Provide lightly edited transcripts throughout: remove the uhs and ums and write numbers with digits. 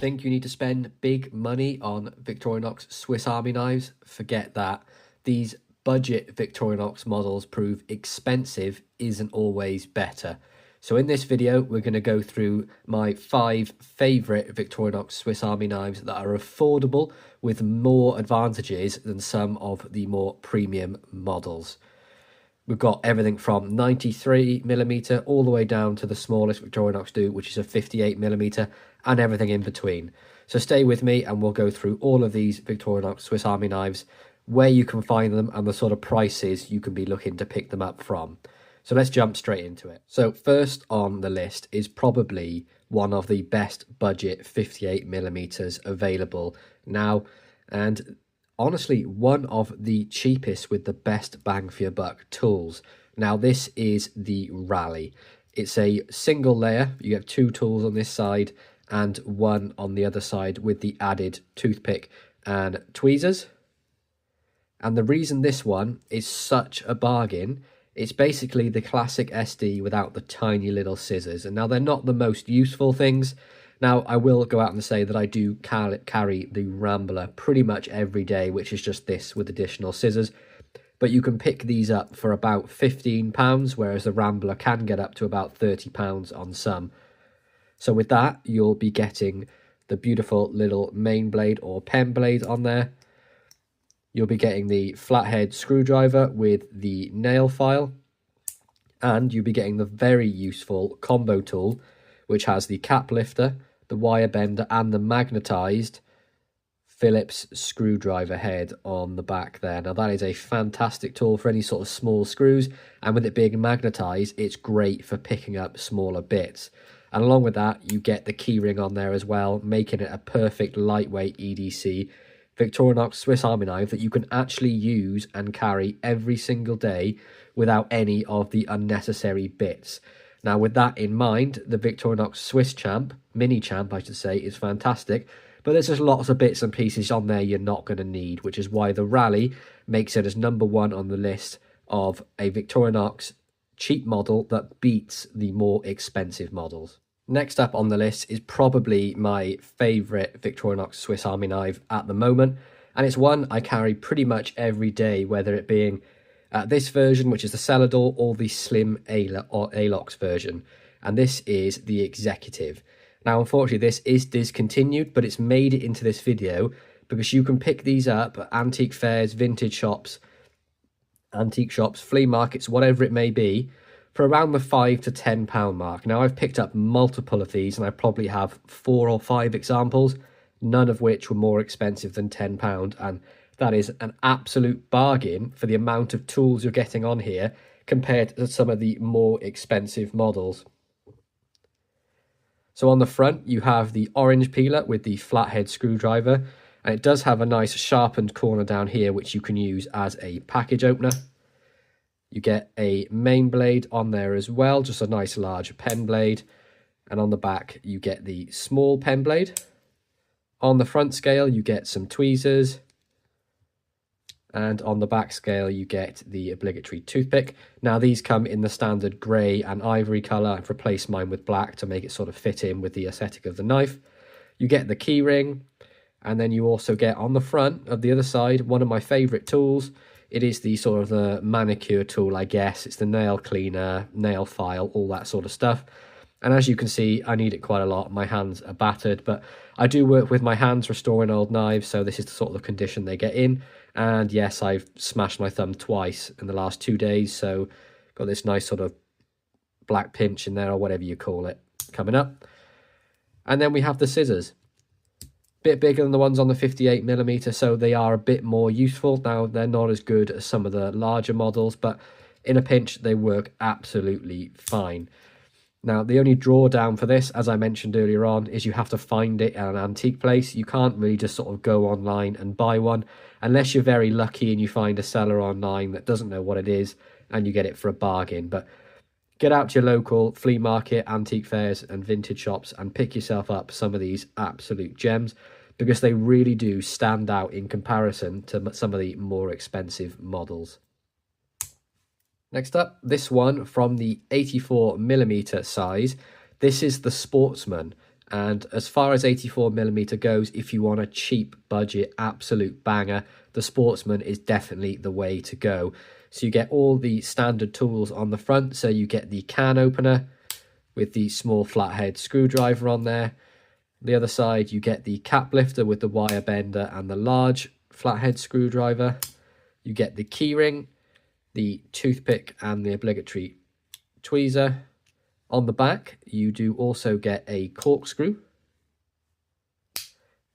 think you need to spend big money on Victorinox Swiss Army knives? Forget that. These budget Victorinox models prove expensive isn't always better. So in this video, we're going to go through my 5 favourite Victorinox Swiss Army knives that are affordable with more advantages than some of the more premium models. We've got everything from 93mm all the way down to the smallest Victorinox do, which is a 58mm, and everything in between. So stay with me and we'll go through all of these Victorinox Swiss Army knives, where you can find them and the sort of prices you can be looking to pick them up from. So let's jump straight into it. So first on the list is probably one of the best budget 58mm available now, and honestly one of the cheapest with the best bang for your buck tools. Now this is the Rally. It's a single layer. You have 2 tools on this side and 1 on the other side with the added toothpick and tweezers. And the reason this one is such a bargain, it's basically the classic SD without the tiny little scissors. And now they're not the most useful things. Now, I will go out and say that I do carry the Rambler pretty much every day, which is just this with additional scissors. But you can pick these up for about £15, whereas the Rambler can get up to about £30 on some. So with that, you'll be getting the beautiful little main blade or pen blade on there. You'll be getting the flathead screwdriver with the nail file. And you'll be getting the very useful combo tool, which has the cap lifter, the wire bender, and the magnetized Phillips screwdriver head on the back there. Now that is a fantastic tool for any sort of small screws, and with it being magnetized, it's great for picking up smaller bits. And along with that, you get the keyring on there as well, making it a perfect lightweight EDC Victorinox Swiss Army knife that you can actually use and carry every single day without any of the unnecessary bits. Now, with that in mind, the Victorinox Swiss Champ, Mini Champ, I should say, is fantastic. But there's just lots of bits and pieces on there you're not going to need, which is why the Rally makes it as #1 on the list of a Victorinox cheap model that beats the more expensive models. Next up on the list is probably my favourite Victorinox Swiss Army knife at the moment. And it's one I carry pretty much every day, whether it being this version, which is the Celador, or the Slim Alox version. And this is the Executive. Now, unfortunately, this is discontinued, but it's made it into this video because you can pick these up at antique fairs, vintage shops, flea markets, whatever it may be, for around the £5 to £10 mark. Now, I've picked up multiple of these, and I probably have 4 or 5 examples, none of which were more expensive than £10, and that is an absolute bargain for the amount of tools you're getting on here compared to some of the more expensive models. So on the front, you have the orange peeler with the flathead screwdriver, and it does have a nice sharpened corner down here, which you can use as a package opener. You get a main blade on there as well, just a nice large pen blade. And on the back, you get the small pen blade. On the front scale, you get some tweezers. And on the back scale, you get the obligatory toothpick. Now, these come in the standard grey and ivory colour. I've replaced mine with black to make it sort of fit in with the aesthetic of the knife. You get the key ring. And then you also get on the front of the other side, one of my favourite tools. It is the sort of the manicure tool, I guess. It's the nail cleaner, nail file, all that sort of stuff. And as you can see, I need it quite a lot. My hands are battered, but I do work with my hands restoring old knives, so this is the sort of condition they get in. And yes, I've smashed my thumb twice in the last 2 days, so got this nice sort of black pinch in there, or whatever you call it, coming up. And then we have the scissors. Bit bigger than the ones on the 58mm, so they are a bit more useful. Now, they're not as good as some of the larger models, but in a pinch, they work absolutely fine. Now, the only drawdown for this, as I mentioned earlier on, is you have to find it at an antique place. You can't really just sort of go online and buy one, unless you're very lucky and you find a seller online that doesn't know what it is, and you get it for a bargain. But get out to your local flea market, antique fairs and vintage shops and pick yourself up some of these absolute gems, because they really do stand out in comparison to some of the more expensive models. Next up, this one from the 84mm size. This is the Sportsman, And as far as 84mm goes, if you want a cheap budget, absolute banger, the Sportsman is definitely the way to go. So you get all the standard tools on the front. So you get the can opener with the small flathead screwdriver on there. The other side, you get the cap lifter with the wire bender and the large flathead screwdriver. You get the key ring, the toothpick and the obligatory tweezer. On the back, you do also get a corkscrew.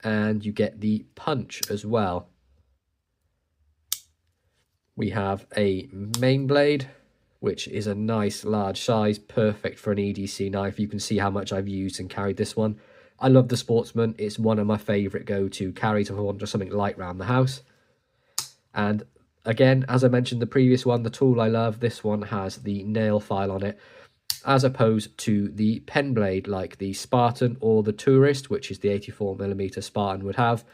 And you get the punch as well. We have a main blade, which is a nice large size, perfect for an EDC knife. You can see how much I've used and carried this one. I love the Sportsman. It's one of my favourite go-to carries if I want just something light around the house. And again, as I mentioned the previous one, the tool I love, this one has the nail file on it, as opposed to the pen blade like the Spartan or the Tourist, which is the 84mm Spartan would have.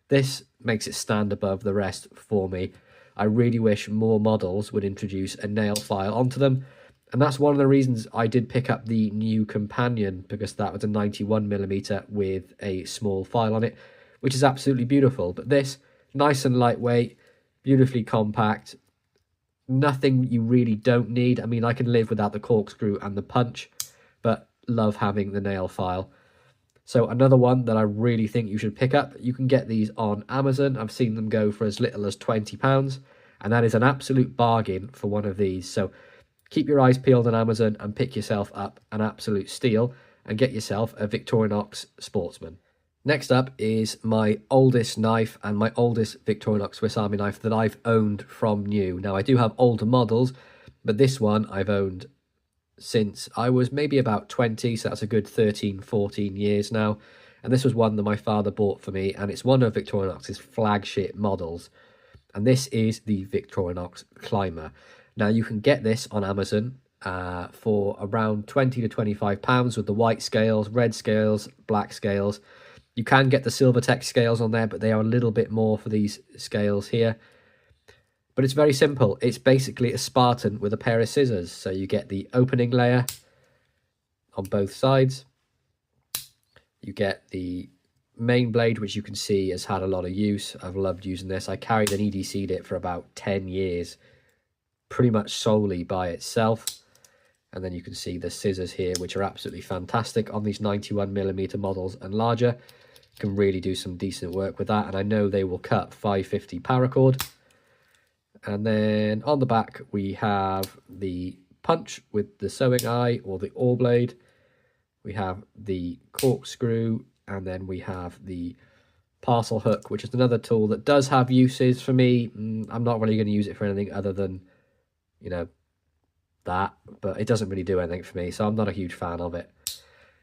This makes it stand above the rest for me. I really wish more models would introduce a nail file onto them. And that's one of the reasons I did pick up the new Companion, because that was a 91mm with a small file on it, which is absolutely beautiful. But this, nice and lightweight, beautifully compact, nothing you really don't need. I mean, I can live without the corkscrew and the punch, but love having the nail file. So another one that I really think you should pick up, you can get these on Amazon. I've seen them go for as little as £20, and that is an absolute bargain for one of these. So keep your eyes peeled on Amazon and pick yourself up an absolute steal and get yourself a Victorinox Sportsman. Next up is my oldest knife and my oldest Victorinox Swiss Army knife that I've owned from new. Now, I do have older models, but this one I've owned since I was maybe about 20, so that's a good 13, 14 years now. And this was one that my father bought for me, and it's one of Victorinox's flagship models. And this is the Victorinox Climber. Now, you can get this on Amazon for around £20 to £25 with the white scales, red scales, black scales. You can get the Silvertech scales on there, but they are a little bit more for these scales here. But it's very simple. It's basically a Spartan with a pair of scissors. So you get the opening layer on both sides. You get the main blade, which you can see has had a lot of use. I've loved using this. I carried and EDC'd it for about 10 years, pretty much solely by itself. And then you can see the scissors here, which are absolutely fantastic on these 91mm models and larger. You can really do some decent work with that. And I know they will cut 550 paracord. And then on the back, we have the punch with the sewing eye or the awl blade. We have the corkscrew, and then we have the parcel hook, which is another tool that does have uses for me. I'm not really going to use it for anything other than, you know, that, but it doesn't really do anything for me, so I'm not a huge fan of it.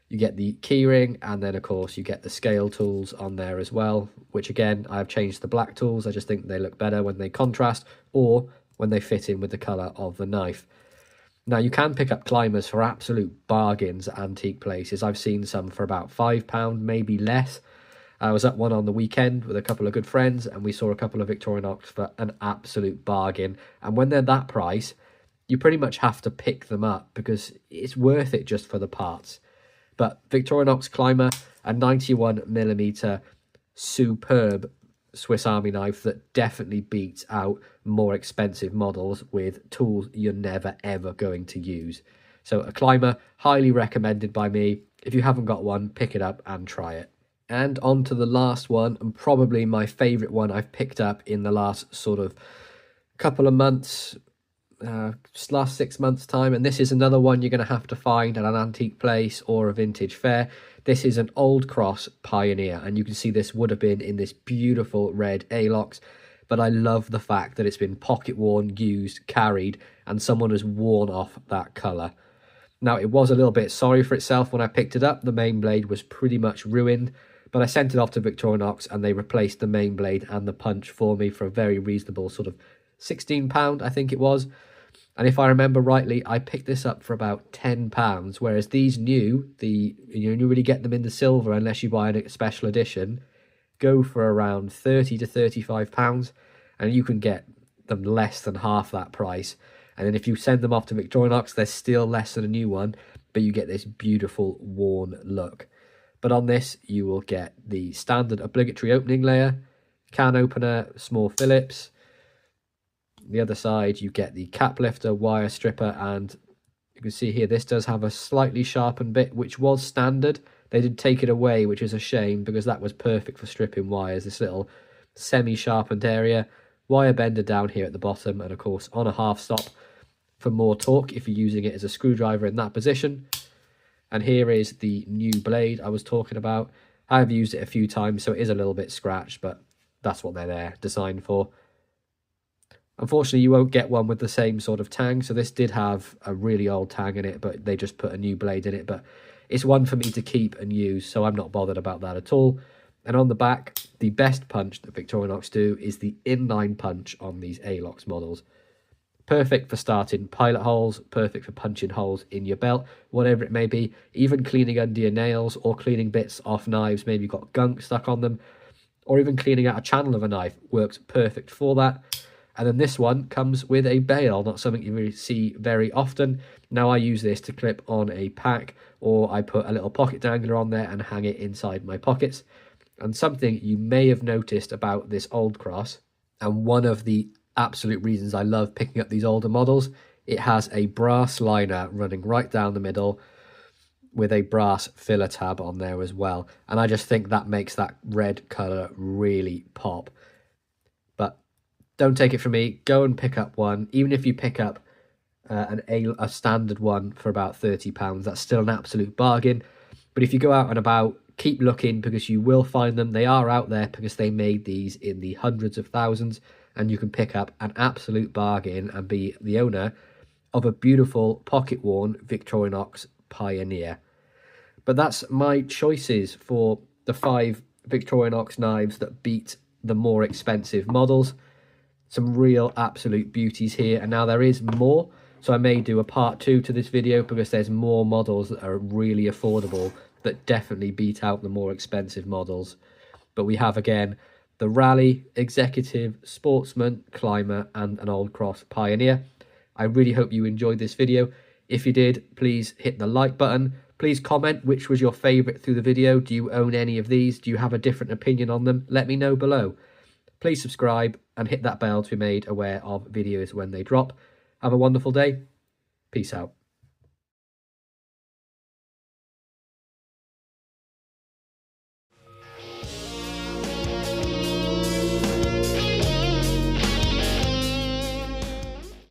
You get the key ring, and then of course you get the scale tools on there as well, which again, I've changed the black tools. I just think they look better when they contrast or when they fit in with the colour of the knife. Now, you can pick up climbers for absolute bargains at antique places. I've seen some for about £5, maybe less. I was at one on the weekend with a couple of good friends, and we saw a couple of Victorinox for an absolute bargain. And when they're that price, you pretty much have to pick them up because it's worth it just for the parts. But Victorinox Climber, a 91mm superb Swiss Army knife that definitely beats out more expensive models with tools you're never ever going to use. So a Climber, highly recommended by me. If you haven't got one, pick it up and try it. And on to the last one, and probably my favourite one I've picked up in the last sort of couple of months, last 6 months time. And this is another one you're going to have to find at an antique place or a vintage fair. This is an Old Cross Pioneer, and you can see this would have been in this beautiful red A-locks, but I love the fact that it's been pocket worn, used, carried, and someone has worn off that colour. Now, it was a little bit sorry for itself when I picked it up. The main blade was pretty much ruined, but I sent it off to Victorinox and they replaced the main blade and the punch for me for a very reasonable sort of £16, I think it was. And if I remember rightly, I picked this up for about £10, whereas these new, you really get them in the silver unless you buy a special edition, go for around £30 to £35, and you can get them less than half that price. And then if you send them off to Victorinox, they're still less than a new one, but you get this beautiful worn look. But on this, you will get the standard obligatory opening layer, can opener, small Phillips. The other side, you get the cap lifter, wire stripper, and you can see here, this does have a slightly sharpened bit, which was standard. They did take it away, which is a shame, because that was perfect for stripping wires. This little semi-sharpened area, wire bender down here at the bottom, and of course on a half stop for more torque if you're using it as a screwdriver in that position. And here is the new blade I was talking about. I've used it a few times, so it is a little bit scratched, but that's what they're there, designed for. Unfortunately, you won't get one with the same sort of tang. So this did have a really old tang in it, but they just put a new blade in it. But it's one for me to keep and use, so I'm not bothered about that at all. And on the back, the best punch that Victorinox do is the inline punch on these ALOX models. Perfect for starting pilot holes, perfect for punching holes in your belt, whatever it may be. Even cleaning under your nails or cleaning bits off knives, maybe you've got gunk stuck on them. Or even cleaning out a channel of a knife, works perfect for that. And then this one comes with a bail, not something you really see very often. Now I use this to clip on a pack, or I put a little pocket dangler on there and hang it inside my pockets. And something you may have noticed about this old cross, and one of the absolute reasons I love picking up these older models, it has a brass liner running right down the middle with a brass filler tab on there as well. And I just think that makes that red colour really pop. But don't take it from me, go and pick up one. Even if you pick up a standard one for about £30, that's still an absolute bargain. But if you go out and about, keep looking, because you will find them. They are out there because they made these in the hundreds of thousands, and you can pick up an absolute bargain and be the owner of a beautiful pocket-worn Victorinox Pioneer. But that's my choices for the 5 Victorinox knives that beat the more expensive models. Some real absolute beauties here, and now there is more, so I may do a part 2 to this video, because there's more models that are really affordable that definitely beat out the more expensive models. But we have, again, the Rally, Executive, Sportsman, Climber, and an Old Cross Pioneer. I really hope you enjoyed this video. If you did, please hit the like button. Please comment which was your favourite through the video. Do you own any of these? Do you have a different opinion on them? Let me know below. Please subscribe and hit that bell to be made aware of videos when they drop. Have a wonderful day. Peace out.